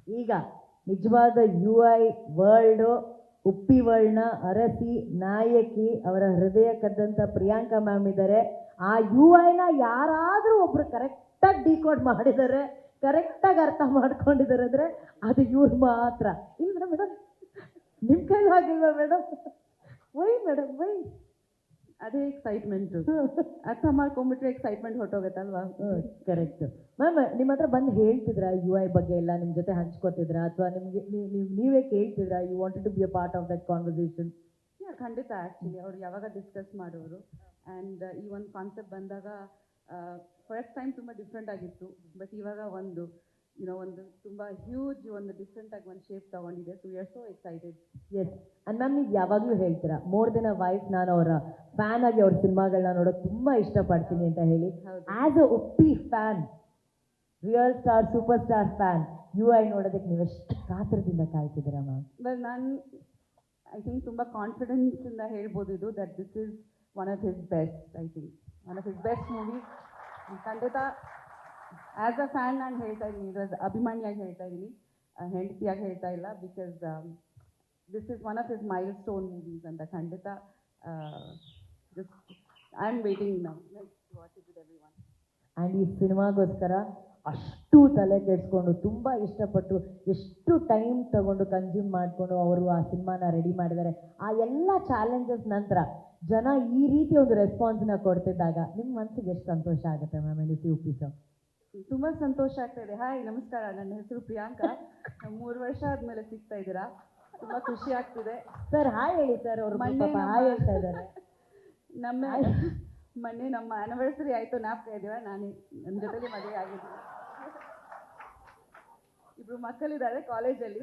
ಈಗ ನಿಜವಾದ you I world Uppi ವರ್ಲ್ಡ್ನ ಅರಸಿ ನಾಯಕಿ ಅವರ ಹೃದಯ ಕದ್ದಂಥ ಪ್ರಿಯಾಂಕಾ ಮ್ಯಾಮ್ ಇದ್ದಾರೆ. ಆ ಯು ಐನ ಯಾರಾದರೂ ಒಬ್ರು ಕರೆಕ್ಟಾಗಿ ಡಿಕೋಡ್ ಮಾಡಿದ್ದಾರೆ, ಕರೆಕ್ಟಾಗಿ ಅರ್ಥ ಮಾಡ್ಕೊಂಡಿದ್ದಾರೆ ಅಂದರೆ ಅದು ಇವ್ರು ಮಾತ್ರ. ಇಲ್ಲ ಮೇಡಮ್, ನಿಮ್ಮ ಕೈಲಿ ಆಗಿಲ್ವಾ ಮೇಡಮ್? Why madam why? ಅದೇ ಎಕ್ಸೈಟ್ಮೆಂಟು, ಅರ್ಥ ಮಾಡ್ಕೊಂಡ್ಬಿಟ್ರೆ ಎಕ್ಸೈಟ್ಮೆಂಟ್ ಹೊಟ್ಟೋಗುತ್ತಲ್ವಾ? Correct ma'am. ನಿಮ್ಮ ಹತ್ರ ಬಂದು ಹೇಳ್ತಿದ್ರಾ ಯು ಐ ಬಗ್ಗೆ ಎಲ್ಲ, ನಿಮ್ಮ ಜೊತೆ ಹಂಚ್ಕೋತಿದ್ರಾ ಅಥವಾ ನಿಮಗೆ ನೀವೇ ಕೇಳ್ತಿದ್ರಾ? You wanted to be a part of that conversation? ಖಂಡಿತ. ಆ್ಯಕ್ಚುಲಿ ಅವ್ರು ಯಾವಾಗ ಡಿಸ್ಕಸ್ ಮಾಡೋರು ಆ್ಯಂಡ್ ಈ ಒಂದು ಕಾನ್ಸೆಪ್ಟ್ ಬಂದಾಗ ಫಸ್ಟ್ ಟೈಮ್ ತುಂಬ ಡಿಫ್ರೆಂಟ್ ಆಗಿತ್ತು. ಬಟ್ ಇವಾಗ ಒಂದು ತುಂಬ ಹ್ಯೂಜ್ ಒಂದು ಡಿಫ್ರೆಂಟಾಗಿ ಒಂದು ಶೇಪ್ ತೊಗೊಂಡಿದೆ. So we are so excited. Yes. And ma'am, ನೀವು ಯಾವಾಗಲೂ ಹೇಳ್ತೀರಾ ಮೋರ್ ದೆನ್ ಅ ವೈಫ್, ನಾನು ಅವರ ಫ್ಯಾನ್ ಆಗಿ ಅವ್ರ ಸಿನಿಮಾಗಳನ್ನ ನೋಡೋಕೆ ತುಂಬ ಇಷ್ಟಪಡ್ತೀನಿ ಅಂತ ಹೇಳಿ. As a Uppi fan, real star super star fan, UI ನೋಡೋದಕ್ಕೆ ನೀವು ಎಷ್ಟು ಕಾತರದಿಂದ ಕಾಯ್ತಿದ್ದೀರಾ ಮ್ಯಾಮ್? ಬಟ್ ನಾನು ಐ ಥಿಂಕ್ ತುಂಬ ಕಾನ್ಫಿಡೆನ್ಸಿಂದ ಹೇಳ್ಬೋದು ಇದು that this is one of his best. I think one of his best movies. ಖಂಡಿತ ಆ್ಯಸ್ ಅ ಫ್ಯಾನ್ ನಾನು ಹೇಳ್ತಾ ಇದ್ದೀನಿ, ಇದು ಅಭಿಮಾನಿಯಾಗಿ ಹೇಳ್ತಾ ಇದ್ದೀನಿ, ಹೆಂಡತಿಯಾಗಿ ಹೇಳ್ತಾ ಇಲ್ಲ. Because this is one of his milestone movies ಅಂತ. ಖಂಡಿತ I am waiting now watch it with everyone. And ಈ ಸಿನಿಮಾಗೋಸ್ಕರ ಅಷ್ಟು ತಲೆ ಕೆಡಿಸ್ಕೊಂಡು ತುಂಬ ಇಷ್ಟಪಟ್ಟು ಎಷ್ಟು ಟೈಮ್ ತಗೊಂಡು ಕನ್ಸ್ಯೂಮ್ ಮಾಡಿಕೊಂಡು ಅವರು ಆ ಸಿನಿಮಾನ ರೆಡಿ ಮಾಡಿದ್ದಾರೆ. ಆ ಎಲ್ಲ ಚಾಲೆಂಜಸ್ ನಂತರ ಜನ ಈ ರೀತಿ ಒಂದು ರೆಸ್ಪಾನ್ಸ್ನ ಕೊಡ್ತಿದ್ದಾಗ ನಿಮ್ಮ ಮನಸ್ಸಿಗೆ ಎಷ್ಟು ಸಂತೋಷ ಆಗುತ್ತೆ ಮ್ಯಾಮ್? ಎಲ್ಲಿ ಉಪ್ಪಿ ಸರ್ ತುಂಬ ಸಂತೋಷ ಆಗ್ತಾ ಇದೆ. ಹಾಯ್, ನಮಸ್ಕಾರ, ನನ್ನ ಹೆಸರು ಪ್ರಿಯಾಂಕಾ. 3 ವರ್ಷ ಆದಮೇಲೆ ಸಿಗ್ತಾ ಇದ್ದೀರಾ, ತುಂಬ ಖುಷಿ ಆಗ್ತಿದೆ. ಸರ್ ಹಾಯ್ ಹೇಳಿ ಸರ್. ಅವರು ಹಾಯ್ ಹೇಳ್ತಾ ಇದ್ದಾರೆ. ಮೊನ್ನೆ ನಮ್ಮ ಆ್ಯನಿವರ್ಸರಿ ಆಯಿತು, ಜ್ಞಾಪಕ ಇದೆಯಾ? ನನ್ನ ಜೊತೆಲಿ ಮದುವೆ ಆಗಿದ್ದೀನಿ. ಇಬ್ರು ಮಕ್ಕಳಿದ್ದಾರೆ ಕಾಲೇಜಲ್ಲಿ.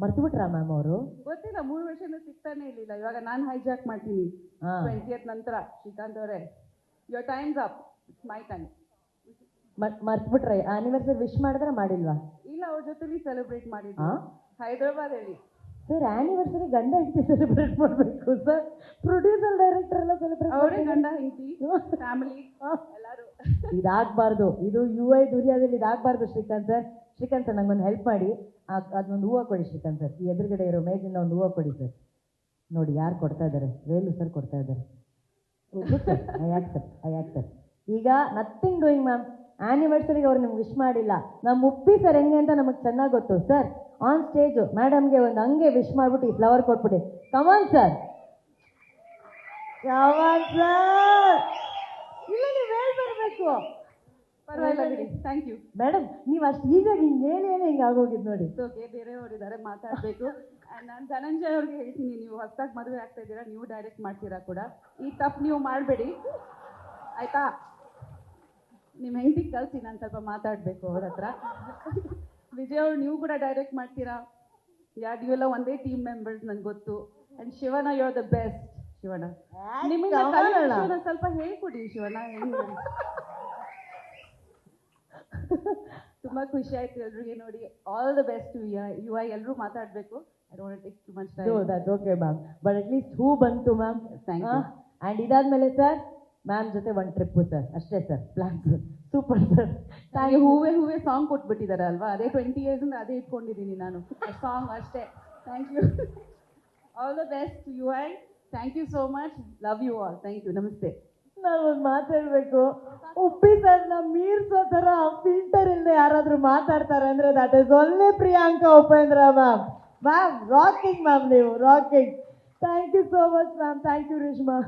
ಮರ್ತು ಬಿಟ್ರಾ ಮ್ಯಾಮ್ ಅವರು? ಗೊತ್ತಿಲ್ಲ, 3 ವರ್ಷದಿಂದ ಸಿಗ್ತಾನೆ ಇರಲಿಲ್ಲ. ಇವಾಗ ನಾನು ಹೈಜಾಕ್ ಮಾಡ್ತೀನಿ 20th ನಂತರ. ಶ್ರೀಕಾಂತ್ ಅವರೇ, your times up, it's my time. ಮರ್ತು ಬಿಟ್ರೆ ಆನಿವರ್ಸರಿ ವಿಶ್ ಮಾಡಿದ್ರೆ ಮಾಡಿಲ್ವಾ? ಇಲ್ಲ, ಅವ್ರ ಜೊತೆಲಿ ಸೆಲೆಬ್ರೇಟ್ ಮಾಡಿದ್ದು ಹೈದರಾಬಾದ್ ಹೇಳಿ. ಸರ್ ಆನಿವರ್ಸರಿ ಗಂಡ ಹೆಂಡತಿ ಸೆಲೆಬ್ರೇಟ್ ಮಾಡಬೇಕು ಸರ್. ಪ್ರೊಡ್ಯೂಸರ್ ಡೈರೆಕ್ಟರ್ ಎಲ್ಲ ಸೆಲೆಬ್ರೇಟ್ ಅವರೇ ಗಂಡ ಹೆಂಡತಿ ಫ್ಯಾಮಿಲಿ ಎಲ್ಲರೂ. ಇದಾಗಬಾರ್ದು, ಇದು ಯು ಐ ದುನಿಯಾದಲ್ಲಿ ಇದಾಗಬಾರ್ದು ಶ್ರೀಕಾಂತ್ ಸರ್. ಶ್ರೀಕಾಂತ್ ಸರ್ ನಂಗೊಂದು ಹೆಲ್ಪ್ ಮಾಡಿ, ಅದೊಂದು ಹೂವು ಕೊಡಿ ಶ್ರೀಕಾಂತ್ ಸರ್. ಈ ಎದುರುಗಡೆ ಇರೋ ಮೇಜಿಂದ ಒಂದು ಹೂವು ಕೊಡಿ ಸರ್. ನೋಡಿ ಯಾರು ಕೊಡ್ತಾ ಇದ್ದಾರೆ? ವೇಲು ಸರ್ ಕೊಡ್ತಾ ಇದ್ದಾರೆ. I accept. ಈಗ ನಥಿಂಗ್ ಡೂಯಿಂಗ್ ಮ್ಯಾಮ್. ಆ್ಯನಿವರ್ಸರಿಗೆ ಅವ್ರು ನಿಮ್ಗೆ ವಿಶ್ ಮಾಡಿಲ್ಲ. ನಮ್ಮ ಉಪ್ಪಿ ಸರ್ ಹೆಂಗೆ ಅಂತ ನಮಗೆ ಚೆನ್ನಾಗಿ ಗೊತ್ತು ಸರ್. ಆನ್ ಸ್ಟೇಜು ಮೇಡಮ್ಗೆ ಒಂದು ಹಂಗೆ ವಿಶ್ ಮಾಡಿಬಿಟ್ಟು ಈ ಫ್ಲವರ್ ಕೊಟ್ಬಿಡಿ. Come on sir, come on sir. ಇಲ್ಲ, ನೀವು ಹೇಳ್ಬರ್ಬೇಕು. ಪರವಾಗಿಲ್ಲ, ಥ್ಯಾಂಕ್ ಯು ಮೇಡಮ್. ನೀವು ಅಷ್ಟು ಈಸಿಯಾಗಿ ಹಿಂಗೆ ಹೇಳಿ ಹಿಂಗೆ ಆಗೋಗಿದ್ದು ನೋಡಿ. ಓಕೆ, ಬೇರೆಯವರಿದ್ದಾರೆ ಮಾತಾಡಬೇಕು. ಆ್ಯಂಡ್ ನಾನು ಧನಂಜಯ್ ಅವ್ರಿಗೆ ಹೇಳ್ತೀನಿ, ನೀವು ಹೊಸದಾಗಿ ಮದುವೆ ಆಗ್ತಾ ಇದ್ದೀರಾ, ನೀವು ಡೈರೆಕ್ಟ್ ಮಾಡ್ತೀರಾ ಕೂಡ. ಈ ತಪ್ಪು ನೀವು ಮಾಡಬೇಡಿ ಆಯಿತಾ? ನಿಮ್ಮ ಹೆಂಡತಿಗೆ ಕಳಿಸಿ, ನಾನು ಸ್ವಲ್ಪ ಮಾತಾಡಬೇಕು ಅವ್ರ ಹತ್ರ. ವಿಜಯ್ ಅವ್ರು, ನೀವು ಕೂಡ ಡೈರೆಕ್ಟ್ ಮಾಡ್ತೀರಾ? ನೀವೆಲ್ಲ ಒಂದೇ ಟೀಮ್ ಮೆಂಬರ್ಸ್, ನನಗೆ ಗೊತ್ತು. And Shivanna, you are the best. Shivanna, ನಿಮ್ಮಿಂದ ಕಲಿಯೋಣ, ಸ್ವಲ್ಪ ಹೇಳ್ಕೊಡಿ ಶಿವಣ್ಣ. ತುಂಬ ಖುಷಿ ಆಯ್ತು ಎಲ್ರಿಗೆ ನೋಡಿ. All the best to you I. ಎಲ್ಲರೂ ಮಾತಾಡಬೇಕು. I don't take too much time. That okay ma'am, but at least ಹೂ ಬಂತು ಮ್ಯಾಮ್. Thank you. ಆ್ಯಂಡ್ ಇದಾದ್ಮೇಲೆ ಸರ್ ಮ್ಯಾಮ್ ಜೊತೆ ಒಂದು ಟ್ರಿಪ್ಪು ಸರ್, ಅಷ್ಟೇ ಸರ್ ಪ್ಲಾನ್ಸ್. Super sir. ನನಗೆ ಹೂವೇ ಸಾಂಗ್ ಕೊಟ್ಬಿಟ್ಟಿದ್ದಾರೆ ಅಲ್ವಾ, ಅದೇ 20 yearsಯಿಂದ ಅದೇ ಇಟ್ಕೊಂಡಿದ್ದೀನಿ ನಾನು, ಸಾಂಗ್ ಅಷ್ಟೇ. Thank you. All the best to you I. Thank you so much. Love you all. Thank you. ನಮಸ್ತೆ. ನಾನು ಒಂದು ಮಾತಾಡಬೇಕು. ಉಪ್ಪಿ ಸರ್ನ ಮೀರ್ಸೋ ಥರ ಫಿಲ್ಟರ್ ಇಲ್ಲದೆ ಯಾರಾದರೂ ಮಾತಾಡ್ತಾರೆ ಅಂದರೆ that is only Priyanka Upendra ma'am. Ma'am rocking ma'am, ನೀವು rocking. Thank you so much ma'am. Thank you Reshma.